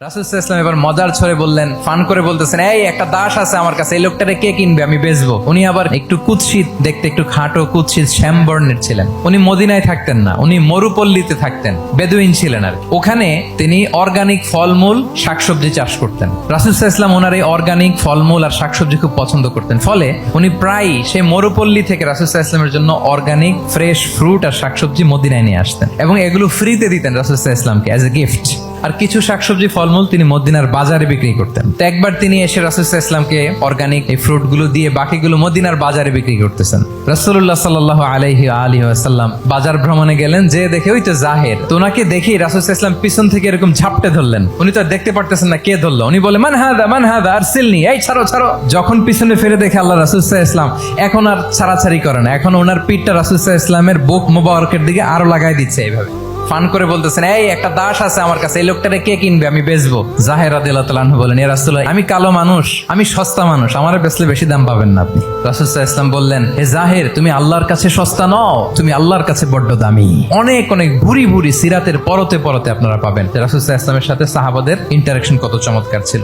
রাসূল সাল্লাল্লাহু আলাইহি ওয়াসাল্লাম এবার মজার ছলে বললেন, ফান করে বলতেছেন, এই একটা দাস আছে আমার কাছে, এই লোকটারে কে কিনবে, আমি বেচবো। উনি আবার একটু কুৎসিত দেখতে, একটু খাটো কুৎসিত শ্যামবর্ণের ছিলেন। উনি মদিনায় থাকতেন না, উনি মরুপল্লীতে থাকতেন, বেদুইন ছিলেন আর ওখানে তিনি অর্গানিক ফলমূল শাকসবজি চাষ করতেন। রাসূল সাল্লাল্লাহু আলাইহি ওয়াসাল্লাম ওনার এই অর্গানিক ফলমূল আর শাকসবজি খুব পছন্দ করতেন। ফলে উনি প্রায় সেই মরুপল্লী থেকে রাসূল সাল্লাল্লাহু আলাইহি ওয়াসাল্লামের জন্য অর্গানিক ফ্রেশ ফ্রুট আর শাকসবজি মদিনায় নিয়ে আসতেন এবং এগুলো ফ্রিতে দিতেন রাসূল সাল্লাল্লাহু আলাইহি ওয়াসাল্লামকে অ্যাজ এ গিফট। আর কিছু শাকসবজি ফলমূল তিনি মদিনার বাজারে বিক্রি করতেন। তো একবার তিনি এসে রাসূল সাল্লাল্লাহু আলাইহি ওয়াসাল্লামকে অর্গানিক এই ফ্রুট গুলো দিয়ে বাকিগুলো মদিনার বাজারে বিক্রি করতেছেন। রাসূলুল্লাহ সাল্লাল্লাহু আলাইহি ওয়াসাল্লাম বাজার ভ্রমণে গেলেন, যে দেখে ওই তো জাহের, তো ওনাকে দেখেই রাসূল সাল্লাল্লাহু আলাইহি ওয়াসাল্লাম পিছন থেকে এরকম ঝাপটে ধরলেন। উনি তো আর দেখতে পারতেছেন না কে ধরলো। উনি বলে, মান হাদা আরসিলনি, এই ছাড়ো ছাড়ো। যখন পিছনে ফিরে দেখে আল্লাহ রাসূল সাল্লাল্লাহু আলাইহি ওয়াসাল্লাম এখন আর ছাড়াছাড়ি করে না, এখন ওনার পিঠটা রাসূল সাল্লাল্লাহু আলাইহি ওয়াসাল্লামের বুক মোবারকের দিকে আরো লাগাই দিচ্ছে এইভাবে। ফান করে বলতেছেন, এই একটা দাস আছে আমার কাছে, এই লোকটারে কে কিনবে, আমি বেচবো। জাহের রাদিয়াল্লাহু তাআলা আনহু বলেন, ইয়া রাসূলুল্লাহ, আমি কালো মানুষ, আমি সস্তা মানুষ, আমারে বেচলে বেশি দাম পাবেন না আপনি। রাসূল সাল্লাল্লাহু আলাইহি ওয়াসাল্লাম বললেন, হে জাহের, তুমি আল্লাহর কাছে সস্তা নও, তুমি আল্লাহর কাছে বড্ড দামি। অনেক অনেক ভুরি ভুরি সিরাতের পরতে পরতে আপনারা পাবেন রাসূল সাল্লাল্লাহু আলাইহি ওয়াসাল্লামের সাথে সাহাবাদের ইন্টারেকশন কত চমৎকার ছিল।